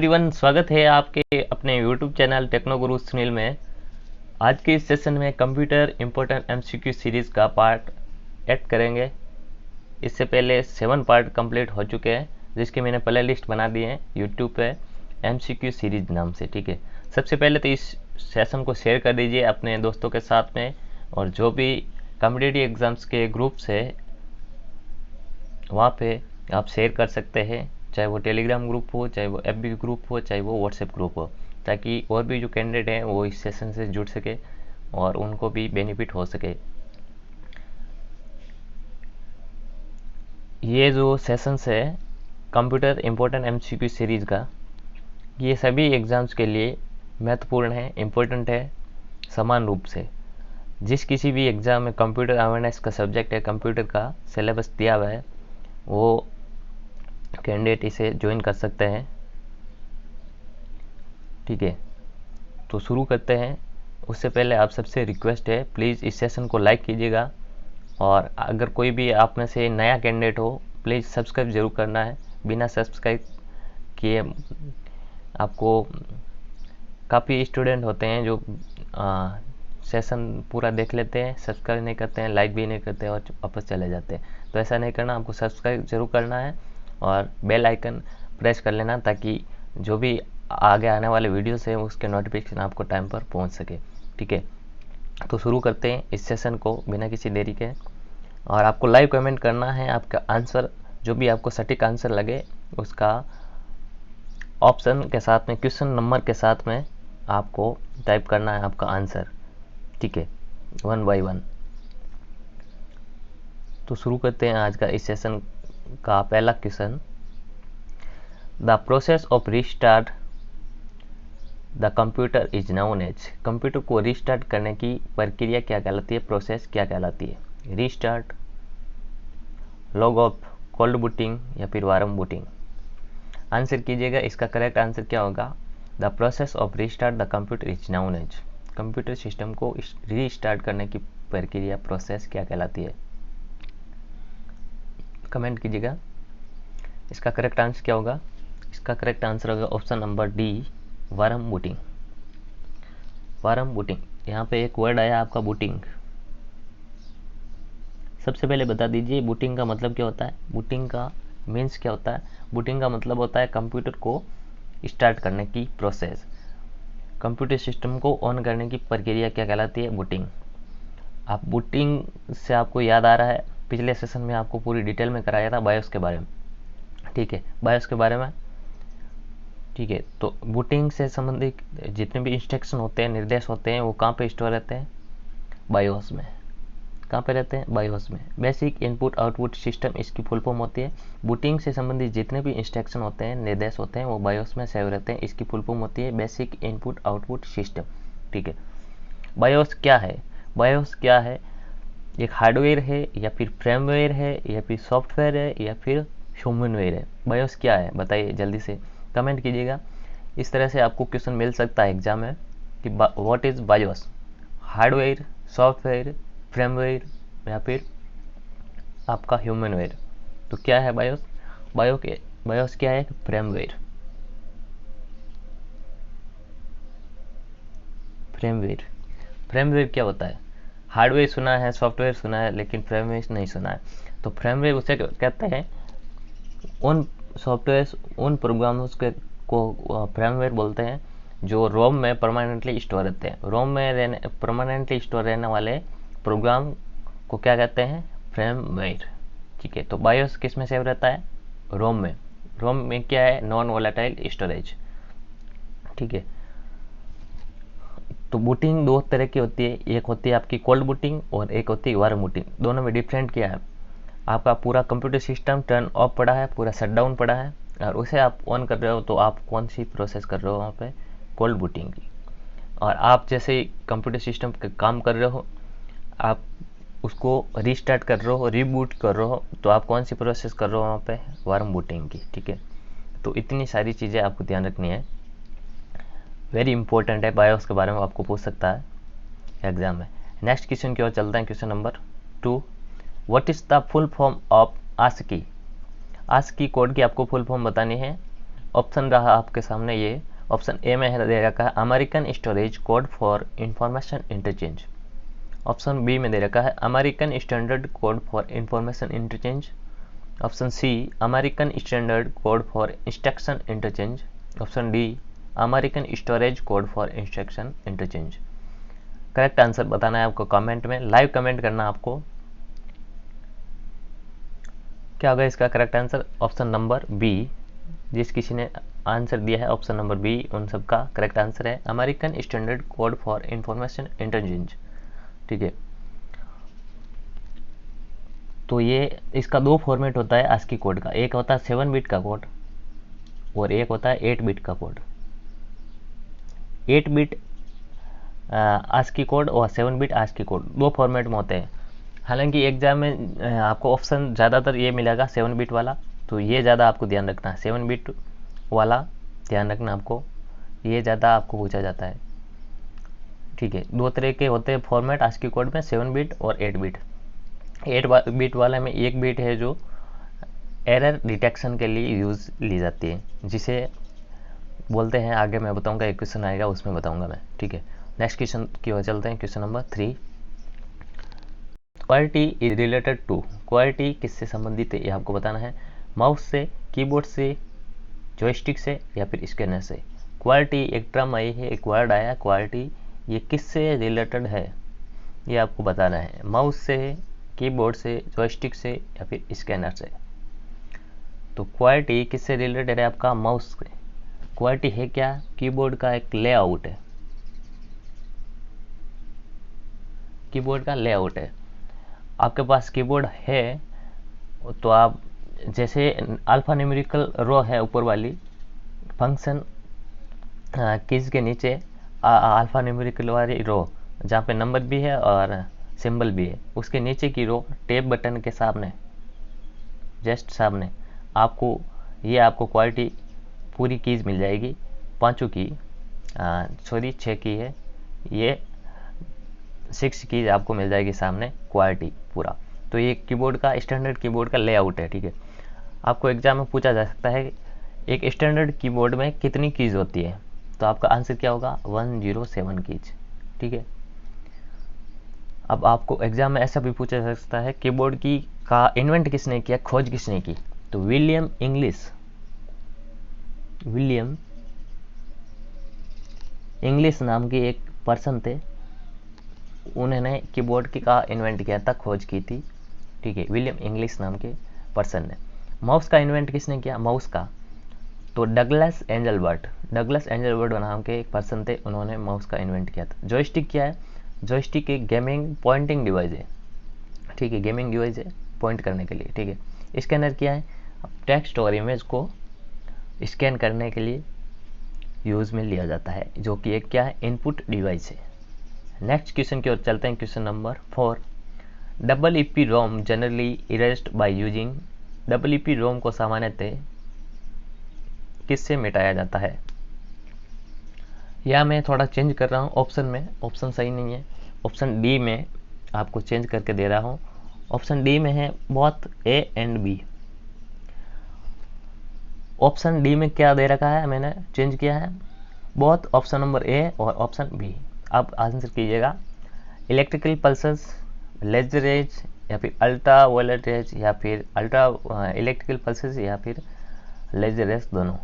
Everyone, स्वागत है आपके अपने यूट्यूब चैनल टेक्नो गुरु सुनील में। आज के इस सेशन में कंप्यूटर इम्पोर्टेंट एमसीक्यू सीरीज़ का पार्ट 8 करेंगे। इससे पहले 7 पार्ट कंप्लीट हो चुके हैं, जिसकी मैंने प्ले लिस्ट बना दी है यूट्यूब पे एमसीक्यू सीरीज नाम से। ठीक है, सबसे पहले तो इस सेशन को शेयर कर दीजिए अपने दोस्तों के साथ में, और जो भी कॉम्पिटिटिव एग्ज़ाम्स के ग्रुप्स है वहाँ पे आप शेयर कर सकते हैं, चाहे वो टेलीग्राम ग्रुप हो, चाहे वो एफबी ग्रुप हो, चाहे वो व्हाट्सएप ग्रुप हो, ताकि और भी जो कैंडिडेट हैं वो इस सेशन से जुड़ सके और उनको भी बेनिफिट हो सके। ये जो सेशंस है कंप्यूटर इम्पोर्टेंट एमसीक्यू सीरीज़ का, ये सभी एग्ज़ाम्स के लिए महत्वपूर्ण है, इम्पोर्टेंट है समान रूप से। जिस किसी भी एग्ज़ाम में कंप्यूटर अवेयरनेस का सब्जेक्ट है, कंप्यूटर का सिलेबस दिया हुआ है, वो कैंडिडेट इसे ज्वाइन कर सकते हैं। ठीक है, तो शुरू करते हैं। उससे पहले आप सबसे रिक्वेस्ट है, प्लीज़ इस सेशन को लाइक कीजिएगा, और अगर कोई भी आप में से नया कैंडिडेट हो, प्लीज़ सब्सक्राइब जरूर करना है। बिना सब्सक्राइब किए आपको काफ़ी स्टूडेंट होते हैं जो सेशन पूरा देख लेते हैं, सब्सक्राइब नहीं करते हैं, लाइक भी नहीं करते हैं और वापस चले जाते हैं। तो ऐसा नहीं करना, आपको सब्सक्राइब जरूर करना है और बेल आइकन प्रेस कर लेना, ताकि जो भी आगे आने वाले वीडियोस हैं उसके नोटिफिकेशन आपको टाइम पर पहुंच सके। ठीक है, तो शुरू करते हैं इस सेशन को बिना किसी देरी के। और आपको लाइव कमेंट करना है, आपका आंसर जो भी आपको सटीक आंसर लगे उसका ऑप्शन के साथ में, क्वेश्चन नंबर के साथ में आपको टाइप करना है आपका आंसर। ठीक है, 1 बाय 1। तो शुरू करते हैं आज का इस सेशन का पहला question. The process of restart the computer is known as. Computer को रीस्टार्ट करने की प्रक्रिया क्या कहलाती है, प्रोसेस क्या कहलाती है? Restart, log of, cold booting या फिर वार्म बूटिंग? आंसर कीजिएगा, इसका करेक्ट आंसर क्या होगा? The process of restart the computer is known as. Computer system को रीस्टार्ट करने की प्रक्रिया, प्रोसेस क्या कहलाती है? कमेंट कीजिएगा, इसका करेक्ट आंसर क्या होगा? इसका करेक्ट आंसर होगा option number D, warm booting. Warm booting, यहाँ पे एक वर्ड आया आपका बूटिंग। सबसे पहले बता दीजिए बूटिंग का मतलब क्या होता है, बूटिंग का मीन्स क्या होता है? बूटिंग का मतलब होता है कंप्यूटर को स्टार्ट करने की प्रोसेस। कंप्यूटर सिस्टम को ऑन करने की प्रक्रिया क्या कहलाती है? बूटिंग। आप बूटिंग से आपको याद आ रहा है, पिछले सेशन में आपको पूरी डिटेल में कराया था बायोस के बारे में। ठीक है, बायोस के बारे में। ठीक है, तो बूटिंग से संबंधित जितने भी इंस्ट्रक्शन होते हैं, निर्देश होते हैं, वो कहाँ पे स्टोर रहते हैं? बायोस में। कहाँ पे रहते हैं? बायोस में। बेसिक इनपुट आउटपुट सिस्टम इसकी फुल फॉर्म होती है। बूटिंग से संबंधित जितने भी इंस्ट्रक्शन होते हैं, निर्देश होते हैं, वो बायोस में सेव रहते हैं। इसकी फुल फॉर्म होती है बेसिक इनपुट आउटपुट सिस्टम। ठीक है, बायोस क्या है? बायोस क्या है? एक हार्डवेयर है या फिर फ्रेमवेयर है या फिर सॉफ्टवेयर है या फिर ह्यूमनवेयर है? बायोस क्या है बताइए, जल्दी से कमेंट कीजिएगा। इस तरह से आपको क्वेश्चन मिल सकता है एग्जाम में कि what is BIOS, hardware, software, firmware या फिर आपका ह्यूमनवेयर। तो क्या है बायोस? बायोस क्या है? फ्रेमवेयर। फ्रेमवेयर, फ्रेमवेयर क्या होता है? हार्डवेयर सुना है, सॉफ्टवेयर सुना है, लेकिन फ्रेमवेयर नहीं सुना है। तो फ्रेमवेयर उसे कहते हैं, उन सॉफ्टवेयर, उन प्रोग्राम्स के को फ्रेमवेयर बोलते हैं जो रोम में परमानेंटली स्टोर रहते हैं। रोम में परमानेंटली स्टोर रहने वाले प्रोग्राम को क्या कहते हैं? फ्रेमवेयर। ठीक है, तो बायोस किस में सेव रहता है? रोम में। रोम में क्या है? Non volatile storage. ठीक है, तो बूटिंग दो तरह की होती है, एक होती है आपकी कोल्ड बूटिंग और एक होती है वार्म बूटिंग। दोनों में डिफरेंट क्या है? आपका पूरा कंप्यूटर सिस्टम टर्न ऑफ पड़ा है, पूरा शटडाउन पड़ा है, और उसे आप ऑन कर रहे हो, तो आप कौन सी प्रोसेस कर रहे हो वहाँ पे? कोल्ड बूटिंग की। और आप जैसे कंप्यूटर सिस्टम के काम कर रहे हो, आप उसको रीस्टार्ट कर रहे हो, रीबूट कर रहे हो, तो आप कौन सी प्रोसेस कर रहे हो वहाँ पे? वार्म बूटिंग की। ठीक है, तो इतनी सारी चीज़ें आपको ध्यान रखनी है, वेरी इंपॉर्टेंट है। बायोस के बारे में आपको पूछ सकता है एग्जाम में। नेक्स्ट क्वेश्चन की ओर चलते हैं, question number 2। What is the full form of ASCII? ASCII code की आपको फुल फॉर्म बतानी है। ऑप्शन रहा आपके सामने ये, ऑप्शन ए में है दे रखा है American storage code for information interchange, option B में दे रखा है American standard code for information interchange, option C American standard code for instruction interchange, option D American storage code for instruction interchange. Correct answer बताना है आपको comment में, live comment करना आपको। क्या होगा इसका correct answer? Option number B. जिस किसी ने आंसर दिया है ऑप्शन नंबर बी, उन सब का करेक्ट आंसर है American standard code for information interchange. ठीक है, तो ये इसका दो फॉर्मेट होता है आस्की कोड का, एक होता है 7 बिट का कोड और एक होता है 8 बिट का कोड। 8 बिट आस्की कोड और 7 बिट आस्की कोड दो फॉर्मेट में होते हैं। हालांकि एग्जाम में आपको ऑप्शन ज़्यादातर ये मिलेगा 7 बिट वाला, तो ये ज़्यादा आपको ध्यान रखना है, 7 बिट वाला ध्यान रखना आपको, ये ज़्यादा आपको पूछा जाता है। ठीक है, दो तरह के होते हैं फॉर्मेट आस्की कोड में, 7 बिट और 8 बिट। 8 बिट वाले में एक बिट है जो एरर डिटेक्शन के लिए यूज़ ली जाती है, जिसे बोलते हैं, आगे मैं बताऊंगा, एक क्वेश्चन आएगा उसमें बताऊंगा मैं। ठीक है, नेक्स्ट क्वेश्चन की ओर चलते हैं, question number 3। Quality is related to, quality किससे संबंधित है ये आपको बताना है, माउस से, कीबोर्ड से, जॉयस्टिक से या फिर स्कैनर से। क्वालिटी एक टर्म आई है, एक वर्ड आया क्वालिटी, ये किससे रिलेटेड है ये आपको बताना है, माउस से, कीबोर्ड से, जॉयस्टिक से या फिर स्कैनर से। तो क्वालिटी किससे रिलेटेड है आपका? माउस से। क्वालिटी है क्या? कीबोर्ड का एक लेआउट है, कीबोर्ड का लेआउट है। आपके पास कीबोर्ड है तो आप जैसे अल्फा न्यूमेरिकल रो है ऊपर वाली, फंक्शन कीज के नीचे अल्फा न्यूमेरिकल वाली रो जहाँ पे नंबर भी है और सिंबल भी है, उसके नीचे की रो टैब बटन के सामने, जस्ट सामने आपको ये आपको क्वालिटी पूरी कीज मिल जाएगी, पांचों की, सॉरी 6 की है ये, 6 कीज आपको मिल जाएगी सामने, क्वालिटी पूरा। तो ये कीबोर्ड का, स्टैंडर्ड कीबोर्ड का लेआउट है। ठीक है, आपको एग्जाम में पूछा जा सकता है एक स्टैंडर्ड कीबोर्ड में कितनी कीज होती है, तो आपका आंसर क्या होगा? 107 कीज। ठीक है, अब आपको एग्जाम में ऐसा भी पूछा जा सकता है कीबोर्ड की का इन्वेंट किसने किया, खोज किसने की, तो विलियम इंग्लिश नाम के एक पर्सन थे, उन्होंने कीबोर्ड की का इन्वेंट किया था, खोज की थी। ठीक है, विलियम इंग्लिश नाम के पर्सन ने। माउस का इन्वेंट किसने किया, माउस का, तो डगलस एंजलबर्ट नाम के एक पर्सन थे, उन्होंने माउस का इन्वेंट किया था। जॉयस्टिक क्या है? जॉयस्टिक एक गेमिंग पॉइंटिंग डिवाइस है। ठीक है, गेमिंग डिवाइस है पॉइंट करने के लिए। ठीक है, स्कैनर क्या है? टेक्स्ट और इमेज को स्कैन करने के लिए यूज़ में लिया जाता है, जो कि एक क्या है? इनपुट डिवाइस है। नेक्स्ट क्वेश्चन की ओर चलते हैं, question number 4। Double EP ROM generally erased by using, double EP ROM को सामान्यतः किससे मिटाया जाता है? या मैं थोड़ा चेंज कर रहा हूँ ऑप्शन में, ऑप्शन सही नहीं है, ऑप्शन डी में आपको चेंज करके दे रहा हूँ। ऑप्शन डी में है both A and B. Option D में क्या दे रखा है, मैंने चेंज किया है, बोथ ऑप्शन नंबर ए और ऑप्शन बी। आप आंसर कीजिएगा, इलेक्ट्रिकल पल्सेस, लेजर रेज या फिर अल्ट्रा वायलेट रेज या फिर अल्ट्रा इलेक्ट्रिकल पल्सेस या फिर लेजर रेज, दोनों।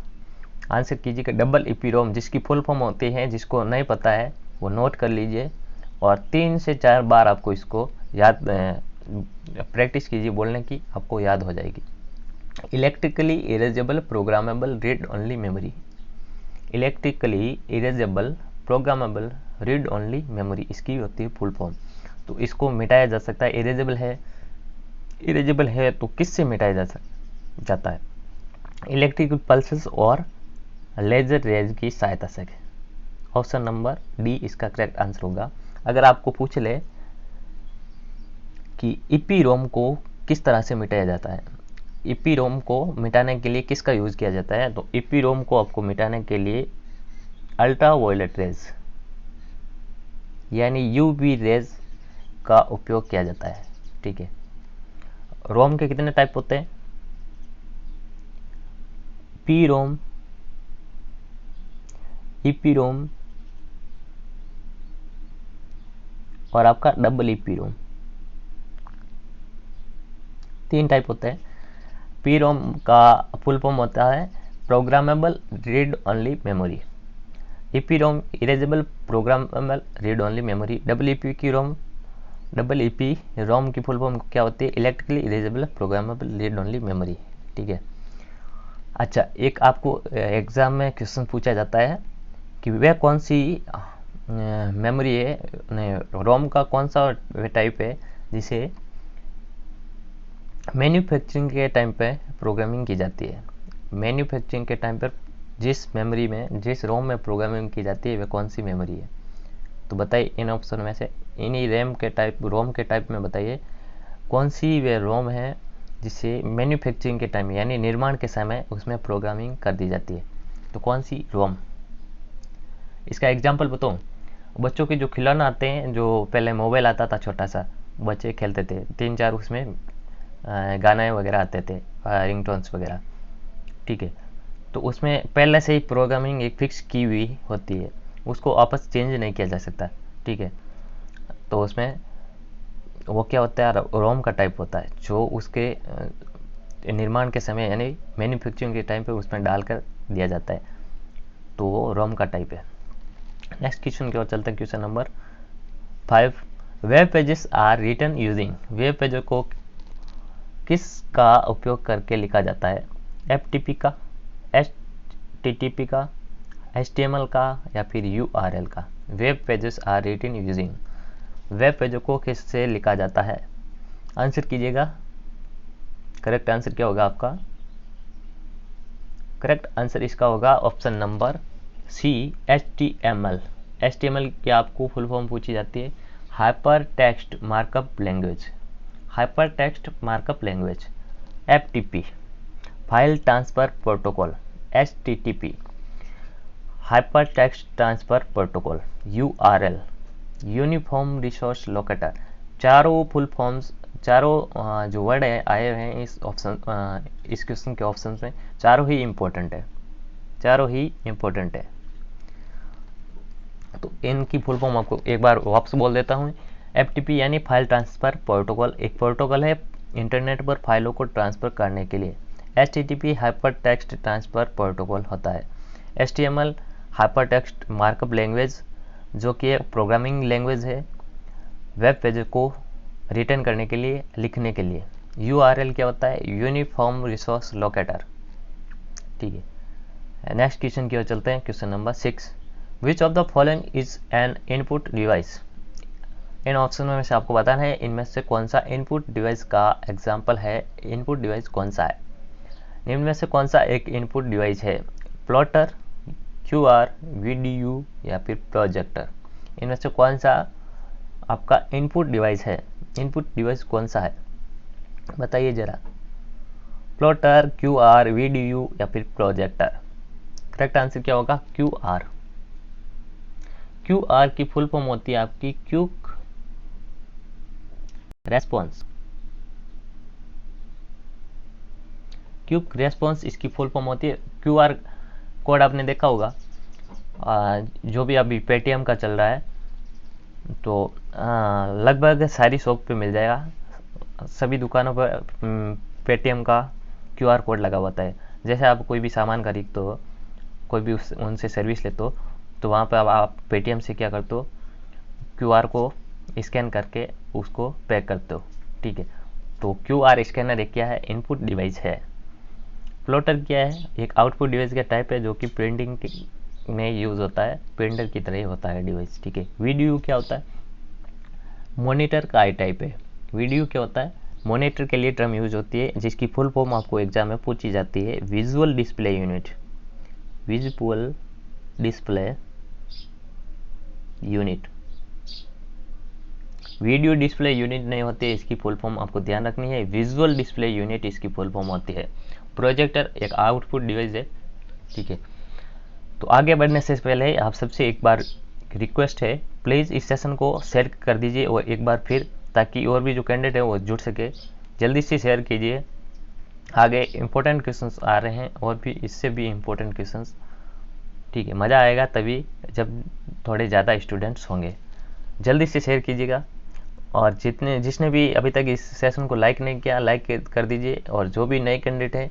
आंसर कीजिएगा डबल ईपी रोम, जिसकी फुल फॉर्म होती है, जिसको नहीं पता है वो नोट कर लीजिए और 3 से 4 बार आपको इसको याद प्रैक्टिस कीजिए बोलने की, आपको याद हो जाएगी। Electrically erasable programmable read only memory, electrically erasable programmable read only memory, इसकी होती है फुल फॉर्म। तो इसको मिटाया जा सकता है, इरेजेबल है तो किससे मिटाया जाता है? इलेक्ट्रिकल पल्सेस और लेजर रेज की सहायता से। ऑप्शन नंबर डी इसका करेक्ट आंसर होगा। अगर आपको पूछ ले कि ईपी रोम को किस तरह से मिटाया जाता है, ईपी रोम को मिटाने के लिए किसका यूज किया जाता है, तो ईपी रोम को आपको मिटाने के लिए अल्ट्रा वायलेट रेज यानी यूवी रेज का उपयोग किया जाता है। ठीक है, रोम के कितने टाइप होते हैं? पी रोम, ईपी रोम और आपका डबल ईपी रोम। 3 टाइप होते हैं। पी रोम का फुल फॉर्म होता है programmable read only memory. EP ROM erasable programmable read only memory. Double EP ROM की फुल फॉर्म क्या होती है? Electrically erasable programmable read only memory. ठीक है। अच्छा, एक आपको एग्जाम में क्वेश्चन पूछा जाता है कि वह कौन सी मेमोरी है, रोम का कौन सा टाइप है जिसे मैन्युफैक्चरिंग के टाइम पे प्रोग्रामिंग की जाती है। मैन्युफैक्चरिंग के टाइम पर जिस मेमोरी में, जिस रोम में प्रोग्रामिंग की जाती है वह कौन सी मेमोरी है? तो बताइए इन ऑप्शन में से, इन्हीं रोम के टाइप में बताइए कौन सी वे रोम है जिसे मैन्युफैक्चरिंग के टाइम यानी निर्माण के समय उसमें प्रोग्रामिंग कर दी जाती है। तो कौन सी रोम? इसका एग्जाम्पल बताऊँ? बच्चों के जो खिलौना आते हैं, जो पहले मोबाइल आता था छोटा सा, बच्चे खेलते थे, 3-4 उसमें गाने वगैरह आते थे, रिंगटोन्स वगैरह। ठीक है। तो उसमें पहले से ही प्रोग्रामिंग एक फिक्स की हुई होती है, उसको वापस चेंज नहीं किया जा सकता। ठीक है। तो उसमें वो क्या होता है, रोम का टाइप होता है जो उसके निर्माण के समय यानी मैन्युफैक्चरिंग के टाइम पे उसमें डालकर दिया जाता है, तो वो रोम का टाइप है। नेक्स्ट क्वेश्चन की ओर चलते हैं। Question number 5, web pages are written using. Web page को किसका उपयोग करके लिखा जाता है? FTP का, HTTP का, HTML का या फिर URL का? Web pages are written using. Web page को किससे लिखा जाता है? आंसर कीजिएगा। करेक्ट आंसर क्या होगा आपका? करेक्ट आंसर इसका होगा option number C, HTML। HTML की आपको फुल फॉर्म पूछी जाती है hypertext markup language. Hypertext markup language. FTP file transfer protocol. HTTP hypertext transfer protocol. URL uniform resource locator. चारों फुल फॉर्म्स, चारों जो वर्ड आए हुए हैं इस क्वेश्चन के ऑप्शन में, चारों ही इम्पोर्टेंट है, चारों ही इम्पोर्टेंट है। तो इनकी फुल फॉर्म आपको एक बार वापस बोल देता हूँ। FTP यानी फाइल ट्रांसफर प्रोटोकॉल, एक प्रोटोकॉल है इंटरनेट पर फाइलों को ट्रांसफर करने के लिए। HTTP hypertext transfer protocol होता है। HTML hyper text markup language जो कि एक प्रोग्रामिंग लैंग्वेज है वेब पेज को रिटर्न करने के लिए, लिखने के लिए। URL क्या होता है? Uniform resource locator. ठीक है। नेक्स्ट क्वेश्चन की ओर चलते हैं। Question number 6, which of the following is an input device. In option में से आपको बताना है इनमें से कौन सा इनपुट डिवाइस का एग्जाम्पल है। इनपुट डिवाइस कौन सा है? निम्न में से कौन सा एक इनपुट डिवाइस है? प्लॉटर, QR, VDU या फिर प्रोजेक्टर? इनमें से कौन सा आपका इनपुट डिवाइस है? इनपुट डिवाइस कौन सा है बताइए जरा। प्लॉटर, QR, VDU या फिर प्रोजेक्टर? करेक्ट आंसर क्या होगा? QR। QR की फुल फॉर्म होती है आपकी क्विक रेस्पॉन्स। क्विक रेस्पॉन्स इसकी फुल फॉर्म होती है। QR कोड आपने देखा होगा, जो भी अभी पेटीएम का चल रहा है, तो लगभग सारी शॉप पे मिल जाएगा। सभी दुकानों पर पेटीएम का QR कोड लगा होता है। जैसे आप कोई भी सामान खरीदते हो, कोई भी उनसे सर्विस लेते हो, तो वहाँ पर आप पेटीएम से क्या करते हो, QR को स्कैन करके उसको पे करते हो। ठीक है। तो QR स्कैनर एक क्या है? इनपुट डिवाइस है। प्लॉटर क्या है? एक आउटपुट डिवाइस का टाइप है जो कि प्रिंटिंग में यूज़ होता है, प्रिंटर की तरह ही होता है डिवाइस। ठीक है। VDU क्या होता है? मॉनिटर का आई टाइप है। VDU क्या होता है? मॉनिटर के लिए टर्म यूज होती है जिसकी फुल फॉर्म आपको एग्जाम में पूछी जाती है visual display unit. Visual display unit. Video display unit नहीं होती है, इसकी फुल फॉर्म आपको ध्यान रखनी है, विजुअल डिस्प्ले यूनिट इसकी फुल फॉर्म होती है। प्रोजेक्टर एक आउटपुट डिवाइस है। ठीक है। तो आगे बढ़ने से पहले आप सबसे एक बार रिक्वेस्ट है, प्लीज़ इस सेशन को शेयर कर दीजिए और एक बार फिर, ताकि और भी जो कैंडिडेट है वो जुड़ सके। जल्दी से शेयर कीजिए। आगे इम्पोर्टेंट क्वेश्चंस आ रहे हैं और भी इससे भी इम्पोर्टेंट क्वेश्चंस ठीक है, मज़ा आएगा तभी जब थोड़े ज़्यादा स्टूडेंट्स होंगे। जल्दी से शेयर कीजिएगा, और जिसने भी अभी तक इस सेशन को लाइक नहीं किया, लाइक कर दीजिए। और जो भी नए कैंडिडेट है,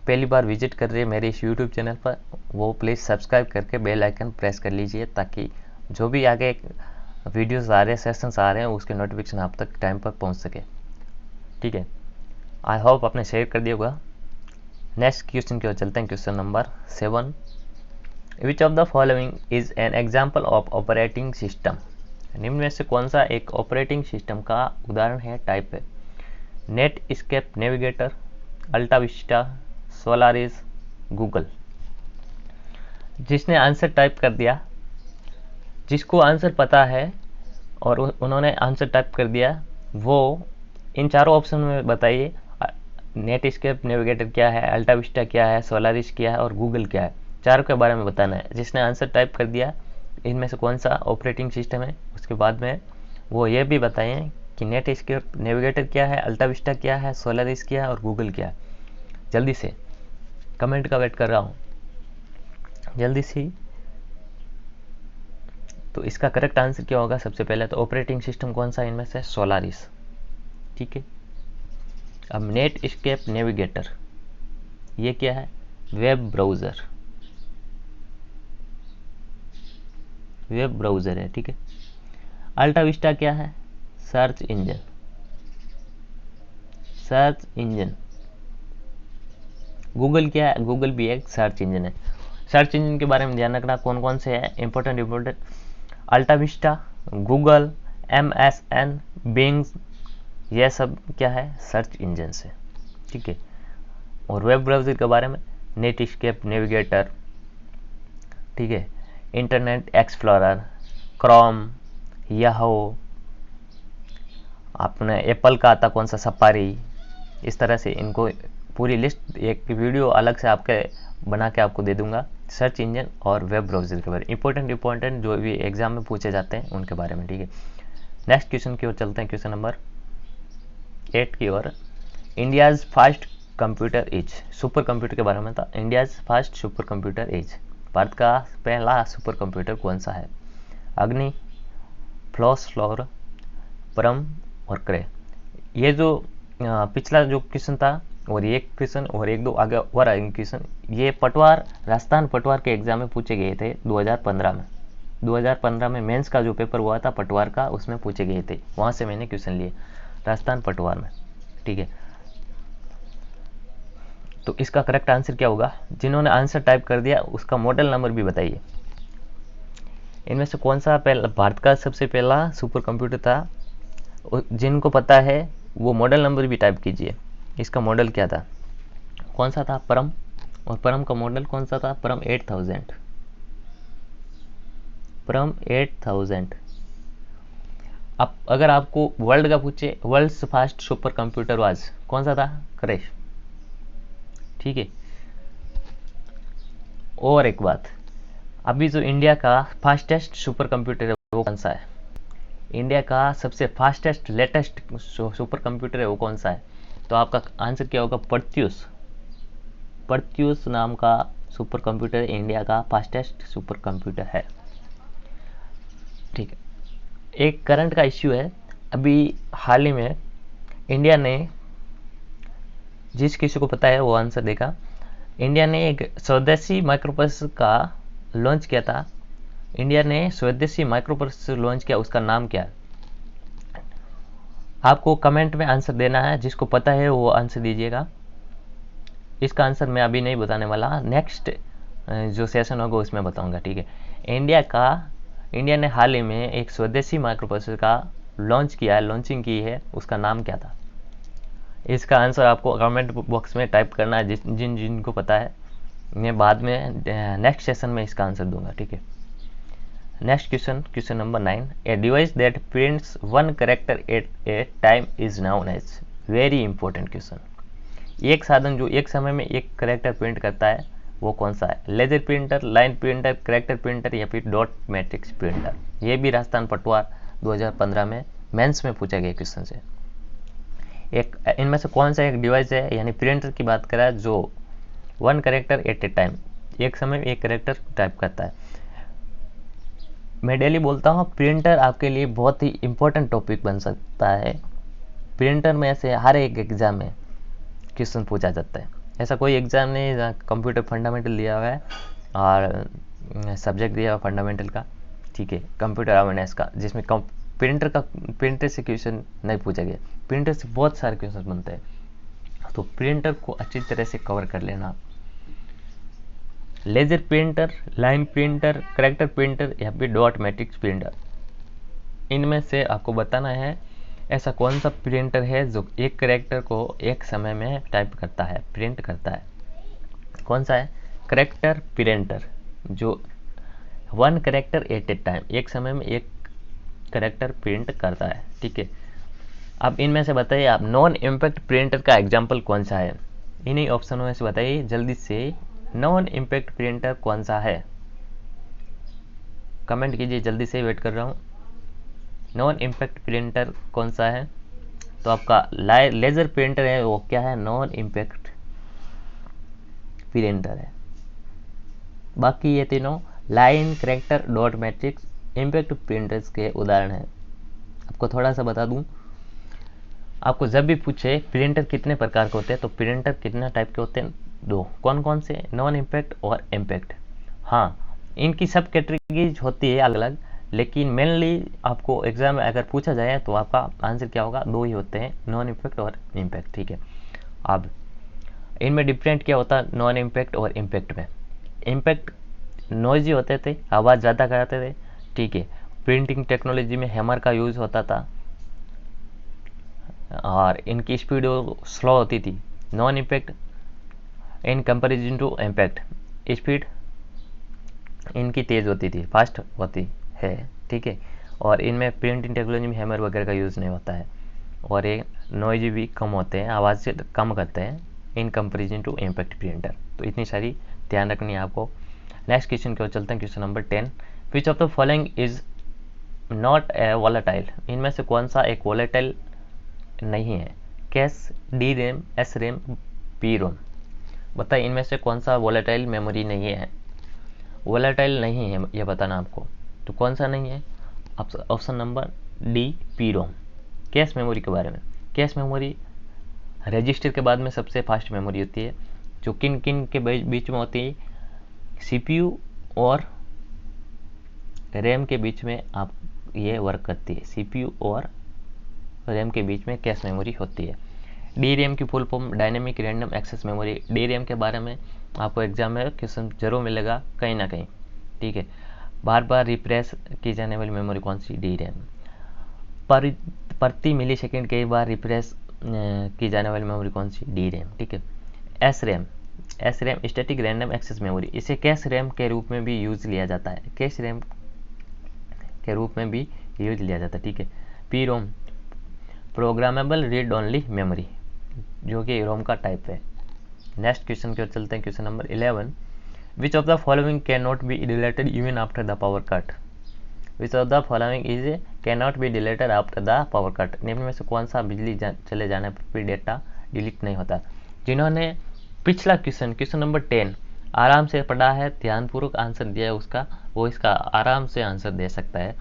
पहली बार विजिट कर रहे हैं मेरे इस यूट्यूब चैनल पर, वो प्लीज़ सब्सक्राइब करके बेल आइकन प्रेस कर लीजिए, ताकि जो भी आगे वीडियोस आ रहे हैं, सेशंस आ रहे हैं, उसके नोटिफिकेशन आप तक टाइम पर पहुंच सके। ठीक है, आई होप आपने शेयर कर दिया होगा। नेक्स्ट क्वेश्चन की ओर चलते हैं। Question number 7, which of the following is an example of operating system. निम्न में से कौन सा एक ऑपरेटिंग सिस्टम का उदाहरण है, टाइप है? Netscape Navigator, AltaVista, Solaris, Google. जिसने आंसर टाइप कर दिया, जिसको आंसर पता है और उन्होंने आंसर टाइप कर दिया, वो इन चारों ऑप्शन में बताइए नेट स्केप नेविगेटर क्या है, अल्टा विस्टा क्या है, सोलारिस क्या है और गूगल क्या है। चारों के बारे में बताना है। जिसने आंसर टाइप कर दिया इनमें से कौन सा ऑपरेटिंग सिस्टम है, उसके बाद में वो ये भी बताएं कि नेट स्केप नेविगेटर क्या है, अल्टा विस्टा क्या है, सोलारिस क्या है और गूगल क्या है। जल्दी से कमेंट का वेट कर रहा हूँ, जल्दी से। तो इसका करेक्ट आंसर क्या होगा? सबसे पहले तो ऑपरेटिंग सिस्टम कौन सा इनमें से? सोलारिस। ठीक है, अब नेट स्केप नेविगेटर ये क्या है? वेब ब्राउज़र, वेब ब्राउज़र है। ठीक है, अल्टा विस्टा क्या है? Search engine, search engine. Google क्या है? गूगल भी एक सर्च इंजन है। सर्च इंजन के बारे में ध्यान रखना कौन कौन से हैं, important. AltaVista, Google, MSN, Bing, यह सब क्या है? सर्च इंजन से। ठीक है, और वेब ब्राउज़र के बारे में नेट स्केप नेविगेटर, ठीक है, इंटरनेट एक्सप्लोरर, क्रोम, याहू, आपने एप्पल का आता कौन सा? सफारी। इस तरह से इनको पूरी लिस्ट एक वीडियो अलग से आपके बना के आपको दे दूंगा सर्च इंजन और वेब ब्राउज़र के बारे में, इंपॉर्टेंट जो भी एग्जाम में पूछे जाते हैं उनके बारे में। ठीक है, नेक्स्ट क्वेश्चन की ओर चलते हैं। क्वेश्चन नंबर 8 की ओर। India's fast computer as, super computer के बारे में था। India's fast super computer as, भारत का पहला सुपर कंप्यूटर कौन सा है? अग्नि, फ्लोर, परम और क्रे। ये जो पिछला जो क्वेश्चन था और ये क्वेश्चन और एक दो आगे और क्वेश्चन, ये पटवार, राजस्थान पटवार के एग्जाम में पूछे गए थे 2015 में। 2015 में मेंस का जो पेपर हुआ था पटवार का, उसमें पूछे गए थे, वहाँ से मैंने क्वेश्चन लिए राजस्थान पटवार में। ठीक है, तो इसका करेक्ट आंसर क्या होगा? जिन्होंने आंसर टाइप कर दिया उसका मॉडल नंबर भी बताइए। इनमें से कौन सा पहला भारत का सबसे पहला सुपर कंप्यूटर था? जिनको पता है वो मॉडल नंबर भी टाइप कीजिए। इसका मॉडल क्या था? कौन सा था? परम। और परम का मॉडल कौन सा था? परम 8000, परम 8000। अब अगर आपको वर्ल्ड का पूछे, world's fast super computer was कौन सा था? क्रैश। ठीक है, और एक बात, अभी जो इंडिया का फास्टेस्ट सुपर कंप्यूटर है वो कौन सा है? इंडिया का सबसे फास्टेस्ट लेटेस्ट सुपर कंप्यूटर है वो कौन सा है? तो आपका आंसर क्या होगा? प्रत्यूष। प्रत्यूष नाम का सुपर कंप्यूटर इंडिया का फास्टेस्ट सुपर कंप्यूटर है। ठीक है, एक करंट का इश्यू है। अभी हाल ही में इंडिया ने, जिस किसी को पता है वो आंसर देगा, इंडिया ने एक स्वदेशी माइक्रोप्रोसेसर का लॉन्च किया था। इंडिया ने स्वदेशी माइक्रोप्रोसेसर लॉन्च किया, उसका नाम क्या है? आपको कमेंट में आंसर देना है, जिसको पता है वो आंसर दीजिएगा। इसका आंसर मैं अभी नहीं बताने वाला, नेक्स्ट जो सेशन होगा उसमें बताऊंगा। ठीक है, इंडिया ने हाल ही में एक स्वदेशी माइक्रोप्रोसेसर का लॉन्च किया है, लॉन्चिंग की है, उसका नाम क्या था? इसका आंसर आपको कमेंट बॉक्स में टाइप करना है, जिनको पता है। मैं बाद में नेक्स्ट सेशन में इसका आंसर दूंगा। ठीक है, next question, question number 9। A device that prints one character at a time is known as. Very important question. एक साधन जो एक समय में एक कैरेक्टर प्रिंट करता है वो कौन सा है? Laser printer, line printer, character printer या फिर डॉट मैट्रिक्स प्रिंटर। ये भी राजस्थान पटवार 2015 में मेंस में पूछा गया क्वेश्चन से। एक इनमें से कौन सा एक डिवाइस है, यानी प्रिंटर की बात करें, जो one character at a time, एक समय में एक कैरेक्टर टाइप करता है। मैं डेली बोलता हूँ प्रिंटर आपके लिए बहुत ही इम्पोर्टेंट टॉपिक बन सकता है। प्रिंटर में से हर एक एग्ज़ाम में क्वेश्चन पूछा जाता है। ऐसा कोई एग्ज़ाम नहीं जहाँ कंप्यूटर फंडामेंटल दिया हुआ है और सब्जेक्ट दिया हुआ फंडामेंटल का, ठीक है, कंप्यूटर अवेयरनेस का, जिसमें प्रिंटर से क्वेश्चन नहीं पूछा गया। प्रिंटर से बहुत सारे क्वेश्चन बनते हैं, तो प्रिंटर को अच्छी तरह से कवर कर लेना। Laser printer, line printer, character printer या फिर डॉट मैट्रिक्स प्रिंटर, इनमें से आपको बताना है ऐसा कौन सा प्रिंटर है जो एक कैरेक्टर को एक समय में टाइप करता है, प्रिंट करता है। कौन सा है? कैरेक्टर प्रिंटर, जो 1 कैरेक्टर एट ए टाइम, एक समय में एक कैरेक्टर प्रिंट करता है, ठीक है। अब इनमें से बताइए आप नॉन इम्पैक्ट प्रिंटर का एग्जाम्पल कौन सा है? इन्हीं ऑप्शनों में से बताइए जल्दी से, नॉन इम्पैक्ट प्रिंटर कौन सा है? कमेंट कीजिए, जल्दी से वेट कर रहा हूँ। नॉन इम्पैक्ट प्रिंटर कौन सा है? तो आपका लेजर प्रिंटर है, वो क्या है? नॉन इम्पैक्ट प्रिंटर है। बाकी ये तीनों line, character, dot matrix impact printers के उदाहरण हैं। आपको थोड़ा सा बता दूं, आपको जब भी पूछे प्रिंटर कितने प्रकार के होते हैं, तो प्रिंटर कितने टाइप के होते हैं? 2। कौन कौन से? नॉन इम्पैक्ट और इम्पैक्ट। हाँ, इनकी सब कैटेगरीज होती है अलग अलग, लेकिन मेनली आपको एग्जाम में अगर पूछा जाए तो आपका आंसर क्या होगा? 2 ही होते हैं, नॉन इम्पैक्ट और इम्पैक्ट, ठीक है। अब इनमें डिफरेंट क्या होता है नॉन इम्पैक्ट और इम्पैक्ट में? इम्पैक्ट नॉइजी होते थे, आवाज़ ज़्यादा कराते थे, ठीक है। प्रिंटिंग टेक्नोलॉजी में हैमर का यूज़ होता था और इनकी स्पीड स्लो होती थी। Non impact in comparison to impact, speed इनकी तेज़ होती थी, फास्ट होती है, ठीक है। और इनमें प्रिंटिंग टेक्नोलॉजी में हैमर वगैरह का यूज़ नहीं होता है, और ये नॉइज भी कम होते हैं, आवाज़ से कम करते हैं in comparison to impact printer. तो इतनी सारी ध्यान रखनी है आपको। नेक्स्ट क्वेश्चन की ओर चलते हैं, question number 10। Which of the following is not a volatile? इनमें से कौन सा एक वॉलेटाइल नहीं है? Cash, D RAM, S RAM, P ROM. बताइए इनमें से कौन सा वॉलेटाइल मेमोरी नहीं है? वॉलेटाइल नहीं है ये बताना आपको, तो कौन सा नहीं है? Option number D, P ROM. Cache memory के बारे में, कैश मेमोरी रजिस्टर के बाद में सबसे फास्ट मेमोरी होती है, जो किन किन के बीच में होती है? सीपीयू और रैम के बीच में आप ये वर्क करती है। सीपीयू और रैम के बीच में कैश मेमोरी होती है। डी रैम की full form dynamic random access memory. D RAM के बारे में आपको एग्जाम में क्वेश्चन जरूर मिलेगा कहीं ना कहीं, ठीक है। बार बार रिफ्रेश की जाने वाली मेमोरी कौन सी? D RAM. प्रति मिली सेकेंड कई बार रिफ्रेश की जाने वाली मेमोरी कौन सी? डी रैम, ठीक है। S RAM, S RAM static random access memory, इसे कैश रैम के रूप में भी यूज लिया जाता है, कैश रैम के रूप में भी यूज लिया जाता है, ठीक है। P ROM, programmable read only memory, जो कि रोम का टाइप है। नेक्स्ट क्वेश्चन की ओर चलते हैं, question number 11। Which of the following can not be deleted even after the power cut? Which of the following is can not be deleted after the power cut? निम्न में से कौन सा बिजली चले जाने पर भी डेटा डिलीट नहीं होता? जिन्होंने पिछला क्वेश्चन नंबर 10 आराम से पढ़ा है, ध्यानपूर्वक आंसर दिया है उसका, वो इसका आराम से आंसर दे सकता है।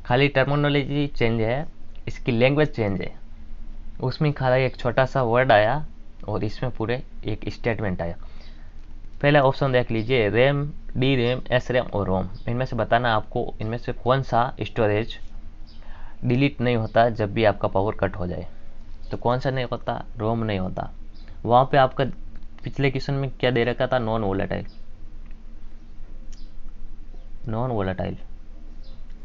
खाली टर्मिनोलॉजी चेंज है, इसकी लैंग्वेज चेंज है, उसमें खाली एक छोटा सा वर्ड आया और इसमें पूरे एक स्टेटमेंट आया। पहला ऑप्शन देख लीजिए, RAM, D RAM, S RAM और रोम। इनमें से बताना आपको इनमें से कौन सा स्टोरेज डिलीट नहीं होता जब भी आपका पावर कट हो जाए? तो कौन सा नहीं होता? रोम नहीं होता। वहाँ पे आपका पिछले क्वेश्चन में क्या दे रखा था? Non volatile, non volatile.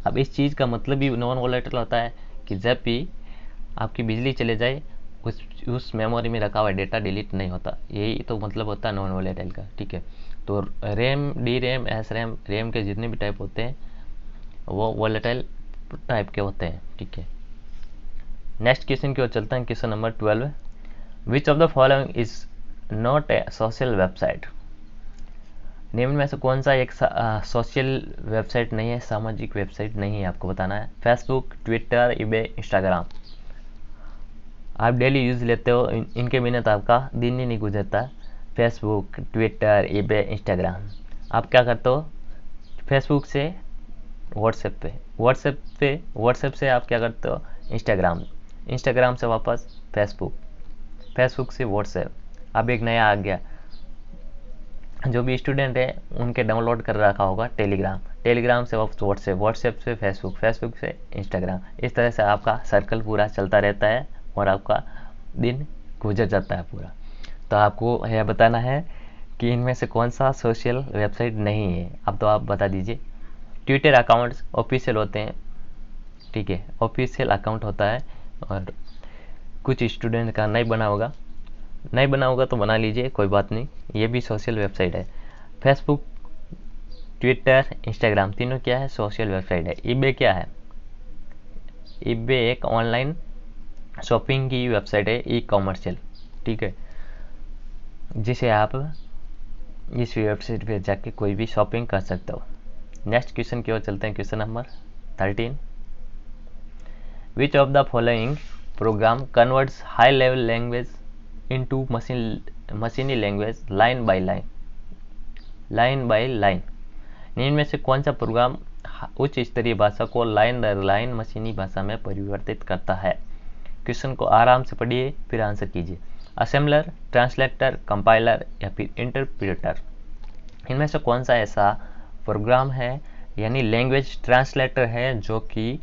अब इस चीज़ का मतलब भी नॉन वोलेटाइल होता है कि जब भी आपकी बिजली चले जाए उस मेमोरी में रखा हुआ डेटा डिलीट नहीं होता, यही तो मतलब होता है नॉन वोलेटाइल का, ठीक है। तो RAM, D RAM, S RAM, RAM के जितने भी टाइप होते हैं वो वोलेटाइल टाइप के होते हैं, ठीक है। नेक्स्ट क्वेश्चन की ओर चलते हैं, question number 12। Which of the following is not a social website? निम्न में से कौन सा एक सोशल वेबसाइट नहीं है, सामाजिक वेबसाइट नहीं है? आपको बताना है। Facebook, Twitter, eBay, Instagram. आप डेली यूज लेते हो, इनके बिना तो आपका दिन ही नहीं गुजरता, फेसबुक, ट्विटर, ईबे, इंस्टाग्राम। आप क्या करते हो, फेसबुक से व्हाट्सएप से आप क्या करते हो, इंस्टाग्राम से वापस फेसबुक से व्हाट्सएप। अब एक नया आ गया, जो भी स्टूडेंट है उनके डाउनलोड कर रखा होगा टेलीग्राम से व्हाट्सएप से फेसबुक से इंस्टाग्राम। इस तरह से आपका सर्कल पूरा चलता रहता है और आपका दिन गुजर जाता है पूरा। तो आपको यह बताना है कि इनमें से कौन सा सोशल वेबसाइट नहीं है। अब तो आप बता दीजिए। ट्विटर अकाउंट्स ऑफिशियल होते हैं, ठीक है, ऑफिशियल अकाउंट होता है, और कुछ स्टूडेंट का नहीं बना होगा तो बना लीजिए, कोई बात नहीं, ये भी सोशल वेबसाइट है। फेसबुक, ट्विटर, इंस्टाग्राम तीनों क्या है, सोशल वेबसाइट है। ईबे क्या है, ईबे एक ऑनलाइन शॉपिंग की वेबसाइट है, ई कॉमर्शियल, ठीक है, जिसे आप इस वेबसाइट पे जाके कोई भी शॉपिंग कर सकते हो। नेक्स्ट क्वेश्चन की ओर चलते हैं, question number 13। Which of the following programme converts high level language into मशीनी लैंग्वेज लाइन बाय लाइन। इनमें से कौन सा प्रोग्राम उच्च स्तरीय भाषा को लाइन दर लाइन मशीनी भाषा में परिवर्तित करता है। क्वेश्चन को आराम से पढ़िए, फिर आंसर कीजिए। असेंबलर, ट्रांसलेटर, कंपाइलर या फिर इंटरप्रेटर। इनमें से कौन सा ऐसा प्रोग्राम है, यानी लैंग्वेज ट्रांसलेटर है, जो कि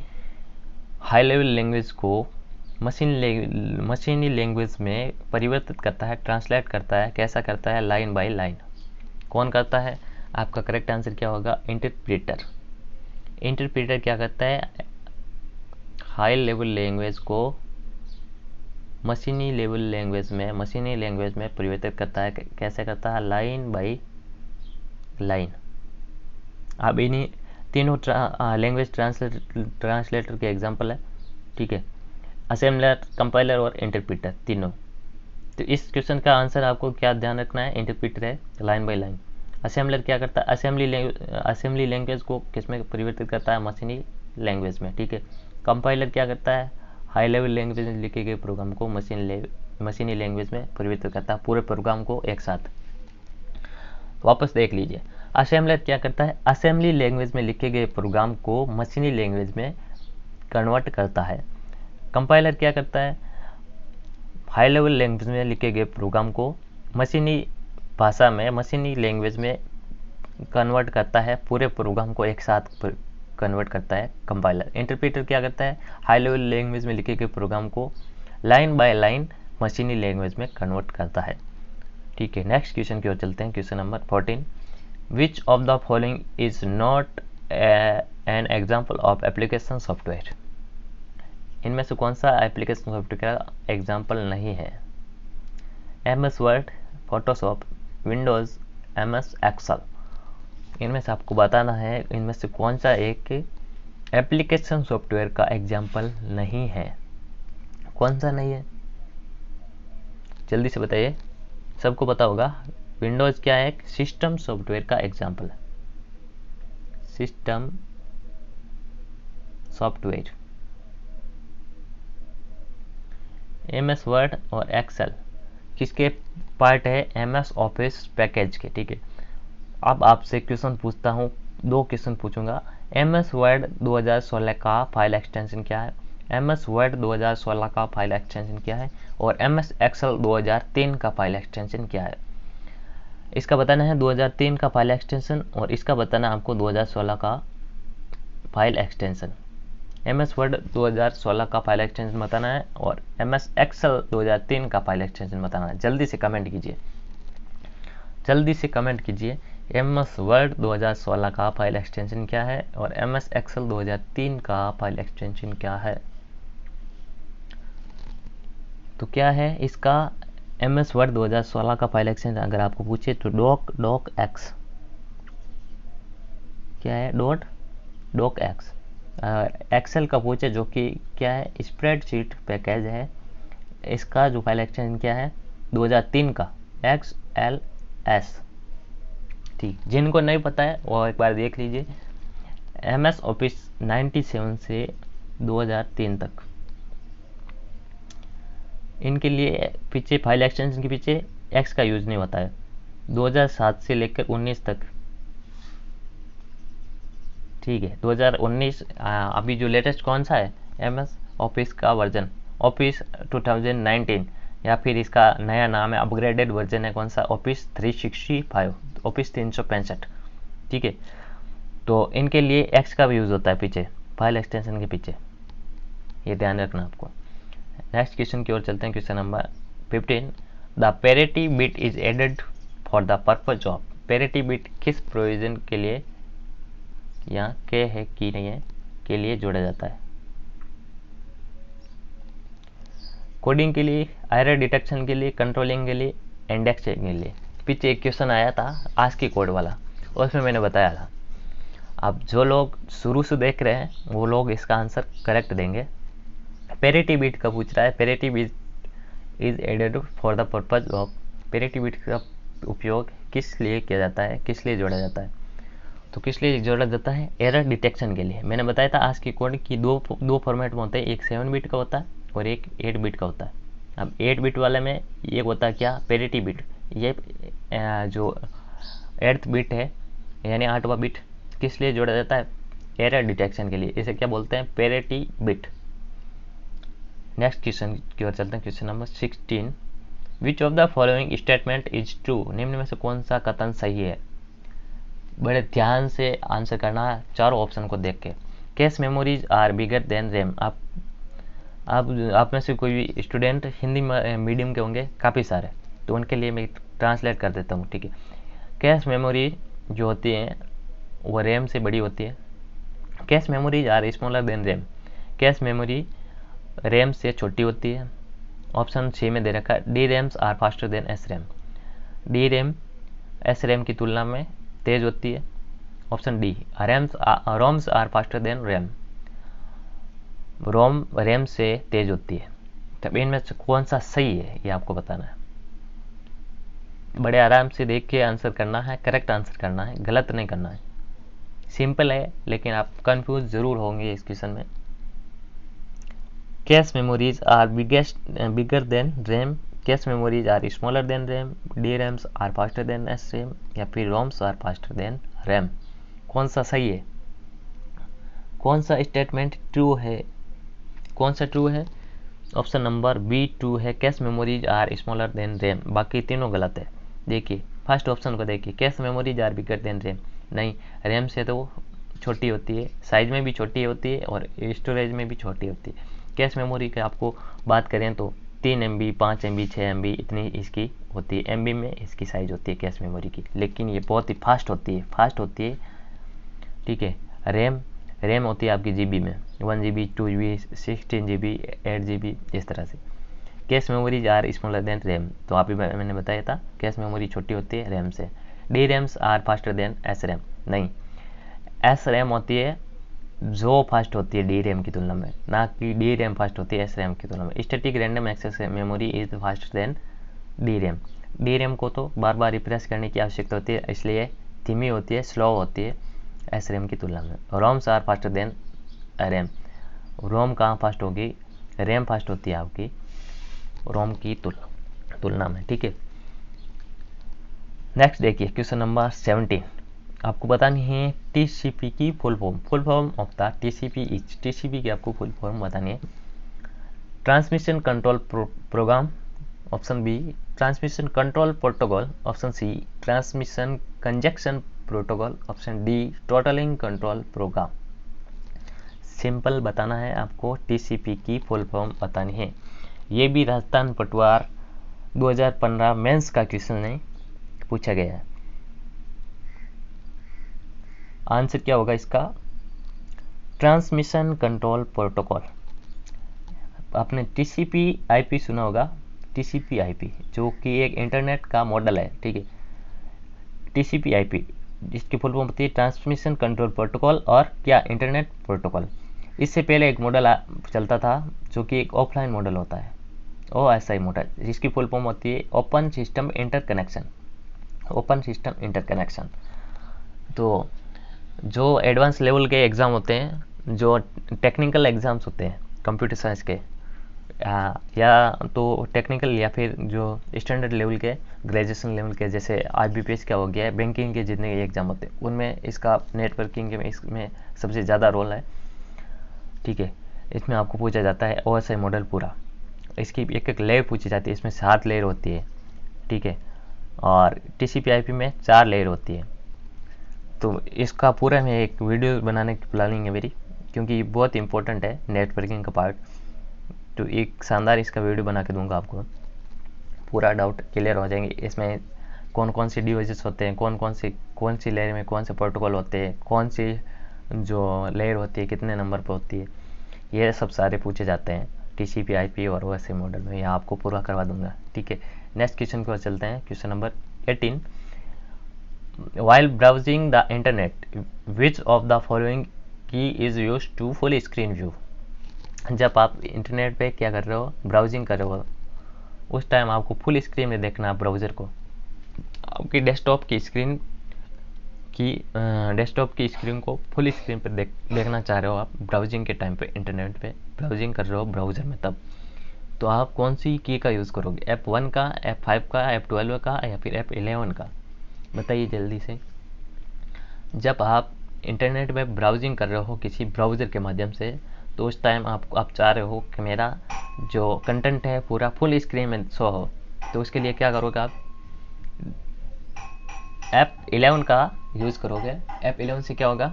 हाई लेवल लैंग्वेज को मशीनी लैंग्वेज में परिवर्तित करता है, ट्रांसलेट करता है। कैसा करता है, लाइन बाय लाइन। कौन करता है, आपका करेक्ट आंसर क्या होगा, इंटरप्रेटर क्या करता है, हाई लेवल लैंग्वेज को मशीनी लैंग्वेज में परिवर्तित करता है। कैसे करता है, लाइन बाय लाइन। अब इन्हीं तीनों लैंग्वेज ट्रांसलेटर के एग्जांपल है, ठीक है, असेंबलर, कंपाइलर और इंटरप्रेटर तीनों। तो इस क्वेश्चन का आंसर आपको क्या ध्यान रखना है, इंटरप्रेटर है, लाइन बाय लाइन। असेंबलर क्या करता है, असेंबली लैंग्वेज को किसमें परिवर्तित करता है, मशीनी लैंग्वेज में, ठीक है। कंपाइलर क्या करता है, हाई लेवल लैंग्वेज में लिखे गए प्रोग्राम को मशीनी लैंग्वेज में परिवर्तित करता है, पूरे प्रोग्राम को एक साथ। वापस देख लीजिए, असेंबलर क्या करता है, असेंबली लैंग्वेज में लिखे गए प्रोग्राम को मशीनी लैंग्वेज में कन्वर्ट करता है। कंपाइलर क्या करता है, हाई लेवल लैंग्वेज में लिखे गए प्रोग्राम को मशीनी भाषा में मशीनी लैंग्वेज में कन्वर्ट करता है, पूरे प्रोग्राम को एक साथ कन्वर्ट करता है कंपाइलर। इंटरप्रेटर क्या करता है, हाई लेवल लैंग्वेज में लिखे गए प्रोग्राम को लाइन बाय लाइन मशीनी लैंग्वेज में कन्वर्ट करता है, ठीक है। नेक्स्ट क्वेश्चन की ओर चलते हैं, question number 14। Which of the following is not an example of application software. इनमें से कौन सा एप्लीकेशन सॉफ्टवेयर का एग्जाम्पल नहीं है, MS word, Photoshop, Windows, MS Excel. इनमें से आपको बताना है इनमें से कौन सा एक एप्लीकेशन सॉफ्टवेयर का एग्जाम्पल नहीं है। कौन सा नहीं है, जल्दी से बताइए, सबको पता होगा। विंडोज़ क्या है, एक सिस्टम सॉफ्टवेयर का एग्जाम्पल है, सिस्टम सॉफ्टवेयर। MS वर्ड और एक्सेल किसके पार्ट है, MS ऑफिस पैकेज के, ठीक है। अब आपसे क्वेश्चन पूछता हूँ, 2 क्वेश्चन पूछूंगा। MS वर्ड 2016 का फाइल एक्सटेंशन क्या है, MS वर्ड 2016 का फाइल एक्सटेंशन क्या है, और MS एक्सेल 2003 का फाइल एक्सटेंशन क्या है। इसका बताना है 2003 का फाइल एक्सटेंशन, और इसका बताना है आपको 2016 का फाइल एक्सटेंशन। MS वर्ड 2016 का फाइल एक्सटेंशन बताना है, और MS एक्सेल 2003 का फाइल एक्सटेंशन बताना है। जल्दी से कमेंट कीजिए, MS वर्ड 2016 का फाइल एक्सटेंशन क्या है, और MS एक्सेल 2003 का फाइल एक्सटेंशन क्या है। तो क्या है इसका, MS वर्ड 2016 का फाइल एक्सटेंशन अगर आपको पूछे तो डॉक एक्स। क्या है, डॉक एक्स। एक्सेल का पूछे जो कि क्या है, स्प्रेडशीट पैकेज है, इसका जो फाइल एक्सटेंशन क्या है 2003 का XLS, ठीक। जिनको नहीं पता है वो एक बार देख लीजिए। MS ऑफिस 97 से 2003 तक, इनके लिए पीछे फाइल एक्सटेंशन के पीछे एक्स का यूज नहीं होता है, 2007 से लेकर 19 तक, ठीक है। 2019 अभी जो लेटेस्ट कौन सा है, MS ऑफिस का वर्जन, ऑफिस 2019, या फिर इसका नया नाम है, अपग्रेडेड वर्जन है कौन सा, ऑफिस 365, ऑफिस 365, ठीक है। तो इनके लिए एक्स का भी यूज़ होता है पीछे, फाइल एक्सटेंशन के पीछे, ये ध्यान रखना आपको। नेक्स्ट क्वेश्चन की ओर चलते हैं, question number 15। The parity bit is added for the purpose of, parity bit किस प्रयोजन के लिए, या के है कि नहीं है, के लिए जोड़ा जाता है। कोडिंग के लिए, एरर डिटेक्शन के लिए, कंट्रोलिंग के लिए, इंडेक्सिंग के लिए। पीछे एक क्वेश्चन आया था आज की कोड वाला, उसमें मैंने बताया था। अब जो लोग शुरू से देख रहे हैं वो लोग इसका आंसर करेक्ट देंगे। पेरिटी बिट का पूछ रहा है, parity bit is added for the purpose of, parity bit का उपयोग किस लिए किया जाता है, किस लिए जोड़ा जाता है। तो किस लिए जोड़ा जाता है, एरर डिटेक्शन के लिए। मैंने बताया था आज की कोड की दो फॉर्मेट में होते हैं, एक 7 बिट का होता है और एक 8 बिट का होता है। अब 8 बिट वाले में ये होता है क्या, पेरिटी बिट, ये जो 8th बिट है यानी 8वां बिट किस लिए जोड़ा जाता है, एरर डिटेक्शन के लिए, इसे क्या बोलते हैं, पेरिटी बिट। नेक्स्ट क्वेश्चन की ओर चलते हैं, question number 16। Which of the following statement is true, निम्न में से कौन सा कथन सही है। बड़े ध्यान से आंसर करना है चारों ऑप्शन को देख के। Cache memories are bigger than RAM, आप में से कोई भी स्टूडेंट हिंदी मीडियम के होंगे काफ़ी सारे, तो उनके लिए मैं ट्रांसलेट कर देता हूँ, ठीक है। कैश मेमोरी जो होती है वो रैम से बड़ी होती है। Cache memories are smaller than RAM, cache memory RAM से छोटी होती है। ऑप्शन 6 में दे रखा है D RAMs are faster than S RAM, D RAM S RAM की तुलना में तेज होती है। Option D ROMs are faster than RAM, ROM RAM से तेज होती है। तब इनमें से कौन सा सही है ये आपको बताना है। बड़े आराम से देख के आंसर करना है, करेक्ट आंसर करना है, गलत नहीं करना है। सिंपल है लेकिन आप कंफ्यूज जरूर होंगे इस क्वेश्चन में। Cache memories are bigger than RAM, cache memories are smaller than RAM, D RAMs are faster than S RAM, या फिर ROMs are faster than RAM, कौन सा सही है, कौन सा स्टेटमेंट ट्रू है, कौन सा ट्रू है। ऑप्शन नंबर बी ट्रू है, cache memories are smaller than RAM, बाकी तीनों गलत है। देखिए फर्स्ट ऑप्शन को देखिए, cache memories are bigger than RAM, नहीं, रैम से तो छोटी होती है, साइज में भी छोटी होती है और स्टोरेज में भी छोटी होती है। कैश मेमोरी की आपको बात करें तो 3 MB, 5 MB, 6 MB इतनी इसकी होती है, MB में इसकी साइज होती है कैश मेमोरी की, लेकिन ये बहुत ही फास्ट होती है, ठीक है। रैम होती है आपकी GB में, 1 GB, 2 GB, 16 GB, 8 GB, इस तरह से। Cache memories are smaller than RAM, तो आप ही मैंने बताया था कैश मेमोरी छोटी होती है रैम से। D RAMs are faster than S RAM, नहीं, एस रैम होती है जो फास्ट होती है डी रैम की तुलना में, ना कि डी रैम फास्ट होती है एस रैम की तुलना में। Static random access memory is faster than D RAM, D RAM को तो बार बार रिफ्रेश करने की आवश्यकता होती है, इसलिए धीमी होती है, स्लो होती है एस रैम की तुलना में। ROMs are faster than RAM, ROM कहाँ फास्ट होगी, रैम फास्ट होती है आपकी रोम की तुलना में, ठीक है। नेक्स्ट देखिए क्वेश्चन नंबर 17, आपको बतानी है TCP की full form of the TCP is, TCP की आपको फुल फॉर्म बतानी है। Transmission control program, option B transmission control protocol, option C transmission conjunction protocol, option D totalling control program. Simple बताना है आपको, TCP की फुल फॉर्म बतानी है। ये भी राजस्थान पटवार 2015 मेंस का क्वेश्चन नहीं पूछा गया है। आंसर क्या होगा इसका, ट्रांसमिशन कंट्रोल प्रोटोकॉल। आपने TCP IP सुना होगा, TCP IP जो कि एक इंटरनेट का मॉडल है, ठीक है। TCP IP जिसकी फुल फॉर्म होती है ट्रांसमिशन कंट्रोल प्रोटोकॉल और क्या, इंटरनेट प्रोटोकॉल। इससे पहले एक मॉडल चलता था जो कि एक ऑफलाइन मॉडल होता है, OSI मॉडल, जिसकी फुल फॉर्म होती है open system interconnection, open system interconnection. तो जो एडवांस लेवल के एग्ज़ाम होते हैं, जो टेक्निकल एग्ज़ाम्स होते हैं कंप्यूटर साइंस के, या तो टेक्निकल या फिर जो स्टैंडर्ड लेवल के ग्रेजुएशन लेवल के, जैसे IBPS का हो गया है, बैंकिंग के जितने एग्ज़ाम होते हैं उनमें इसका नेटवर्किंग के में इसमें सबसे ज़्यादा रोल है। ठीक है, इसमें आपको पूछा जाता है OSI मॉडल पूरा, इसकी एक एक लेयर पूछी जाती है, इसमें 7 लेयर होती है। ठीक है, और TCP/IP में 4 लेयर होती है। तो इसका पूरा मैं एक वीडियो बनाने की प्लानिंग है मेरी, क्योंकि ये बहुत इंपॉर्टेंट है नेटवर्किंग का पार्ट। तो एक शानदार इसका वीडियो बना के दूंगा आपको, पूरा डाउट क्लियर हो जाएंगे। इसमें कौन कौन से डिवाइसेस होते हैं, कौन सी लेयर में कौन से प्रोटोकॉल होते हैं, कौन सी जो लेयर होती है कितने नंबर पर होती है, ये सब सारे पूछे जाते हैं TCP/IP और OSI मॉडल में। यहाँ आपको पूरा करवा दूंगा। ठीक है, नेक्स्ट क्वेश्चन की ओर चलते हैं। Question number 18, while browsing the internet which of the following key is used to full screen view। जब आप इंटरनेट पे क्या कर रहे हो, ब्राउजिंग कर रहे हो, उस टाइम आपको फुल स्क्रीन में देखना है ब्राउज़र को। आपकी डेस्कटॉप की स्क्रीन को फुल स्क्रीन पर देखना चाह रहे हो आप ब्राउजिंग के टाइम पे, इंटरनेट पे ब्राउजिंग कर रहे हो ब्राउज़र में, तब तो आप कौन सी की का यूज़ करोगे, F1 का, F5 का, F12 का या फिर F11 का? बताइए जल्दी से। जब आप इंटरनेट में ब्राउजिंग कर रहे हो किसी ब्राउज़र के माध्यम से, तो उस टाइम आप चाह रहे हो कि मेरा जो कंटेंट है पूरा फुल स्क्रीन में शो हो, तो उसके लिए क्या करोगे आप, F11 का यूज़ करोगे। F11 से क्या होगा,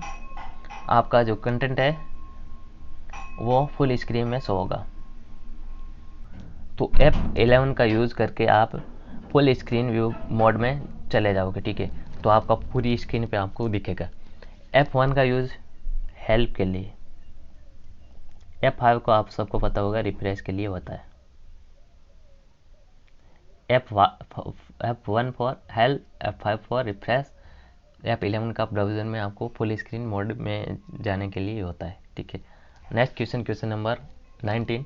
आपका जो कंटेंट है वो फुल स्क्रीन में शो होगा। तो F11 का यूज़ करके आप फुल स्क्रीन व्यू मोड में चले जाओगे। ठीक है, तो आपका पूरी स्क्रीन पे आपको दिखेगा। F1 का यूज़ हेल्प के लिए, F5 को आप सबको पता होगा रिफ्रेश के लिए होता है। F1 for help, F5 for refresh, F11 का ब्राउज़र में आपको फुल स्क्रीन मोड में जाने के लिए होता है। ठीक है, next question, question number 19,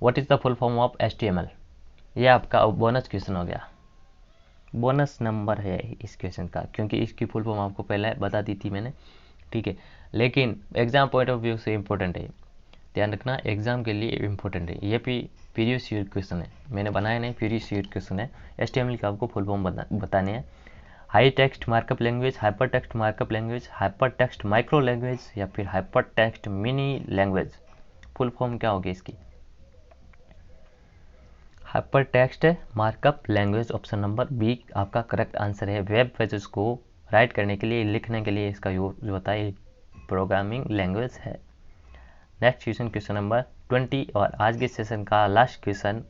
what is the full form of HTML। ये आपका बोनस क्वेश्चन हो गया, बोनस नंबर है इस क्वेश्चन का, क्योंकि इसकी फुल फॉर्म आपको पहले बता दी थी मैंने। ठीक है, लेकिन एग्ज़ाम पॉइंट ऑफ व्यू से इम्पोर्टेंट है, ध्यान रखना, एग्ज़ाम के लिए इम्पोर्टेंट है। ये भी प्रीवियस ईयर क्वेश्चन है, मैंने बनाया नहीं, प्रीवियस ईयर क्वेश्चन है। HTML का आपको फुल फॉर्म बताने हैं। High text markup language, hypertext markup language, hypertext micro language या फिर hypertext mini language. Full form क्या होगी इसकी, hypertext markup language. Option number B आपका करेक्ट आंसर है। वेब पेजेस को राइट करने के लिए, लिखने के लिए इसका यूज होता है, प्रोग्रामिंग लैंग्वेज है। नेक्स्ट क्वेश्चन, क्वेश्चन नंबर 20 और आज के सेशन का लास्ट क्वेश्चन।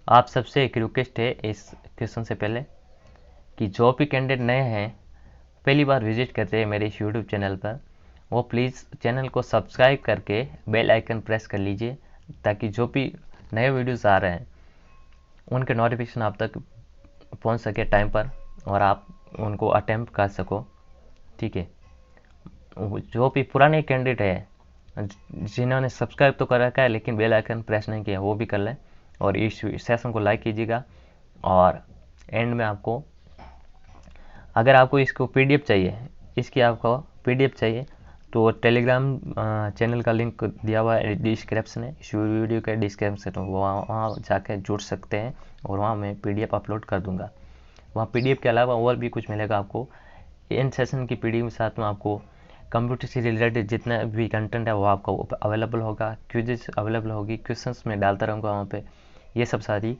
आप सबसे एक रिक्वेस्ट है इस क्वेश्चन से पहले कि जो भी कैंडिडेट नए हैं, पहली बार विजिट करते हैं मेरे यूट्यूब चैनल पर, वो प्लीज़ चैनल को सब्सक्राइब करके बेल आइकन प्रेस कर लीजिए, ताकि जो भी नए वीडियोस आ रहे हैं उनके नोटिफिकेशन आप तक पहुंच सके टाइम पर और आप उनको अटेम्प्ट कर सको। ठीक है, जो भी पुराने कैंडिडेट है जिन्होंने सब्सक्राइब तो कर रखा है लेकिन बेल आइकन प्रेस नहीं किया, वो भी कर लें और इस सेशन को लाइक कीजिएगा। और एंड में आपको, अगर आपको इसको PDF चाहिए, इसकी आपको PDF चाहिए, तो टेलीग्राम चैनल का लिंक दिया हुआ है डिस्क्रिप्शन में, इस वीडियो के डिस्क्रिप्शन, तो वहाँ जाकर जुड़ सकते हैं और वहाँ मैं PDF अपलोड कर दूँगा। वहाँ PDF के अलावा और भी कुछ मिलेगा आपको। इन सेशन की PDF के साथ में आपको कंप्यूटर से रिलेटेड जितना भी कंटेंट है वो आपको अवेलेबल होगा, क्विज़ेस अवेलेबल होगी, क्वेश्चंस मैं डालता रहूँगा वहाँ पे, ये सब सारी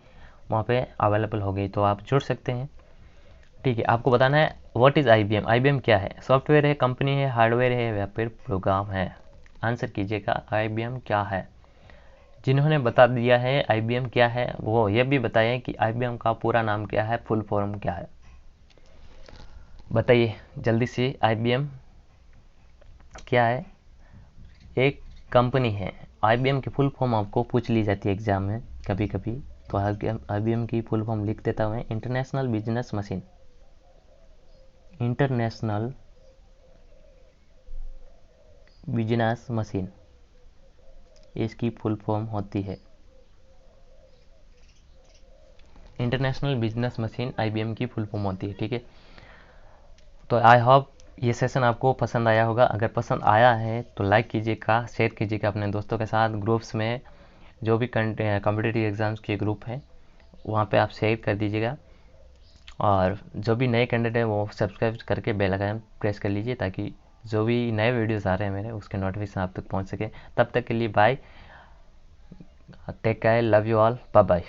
वहाँ पे अवेलेबल हो गई, तो आप जुड़ सकते हैं। ठीक है, आपको बताना है व्हाट इज़ IBM। IBM क्या है, सॉफ्टवेयर है, कंपनी है, हार्डवेयर है या फिर प्रोग्राम है? आंसर कीजिएगा, IBM क्या है। जिन्होंने बता दिया है IBM क्या है, वो ये भी बताएं कि IBM का पूरा नाम क्या है, फुल फॉर्म क्या है। बताइए जल्दी से, IBM क्या है? एक कंपनी है। IBM की फुल फॉर्म आपको पूछ ली जाती है एग्जाम में कभी कभी, तो IBM की फुल फॉर्म लिख देता हूँ, international business machine. International business machine इसकी फुल फॉर्म होती है। इंटरनेशनल बिजनेस मशीन IBM की फुल फॉर्म होती है। ठीक है, तो आई होप ये सेशन आपको पसंद आया होगा। अगर पसंद आया है तो लाइक कीजिएगा, शेयर कीजिएगा अपने दोस्तों के साथ। ग्रुप्स में जो भी कॉम्पिटिटिव एग्ज़ाम्स के ग्रुप हैं वहाँ पे आप शेयर कर दीजिएगा। और जो भी नए कैंडिडेट हैं वो सब्सक्राइब करके बेल आइकन प्रेस कर लीजिए, ताकि जो भी नए वीडियोस आ रहे हैं मेरे उसके नोटिफिकेशन आप तक पहुँच सके। तब तक के लिए bye, take care, love you all, bye bye.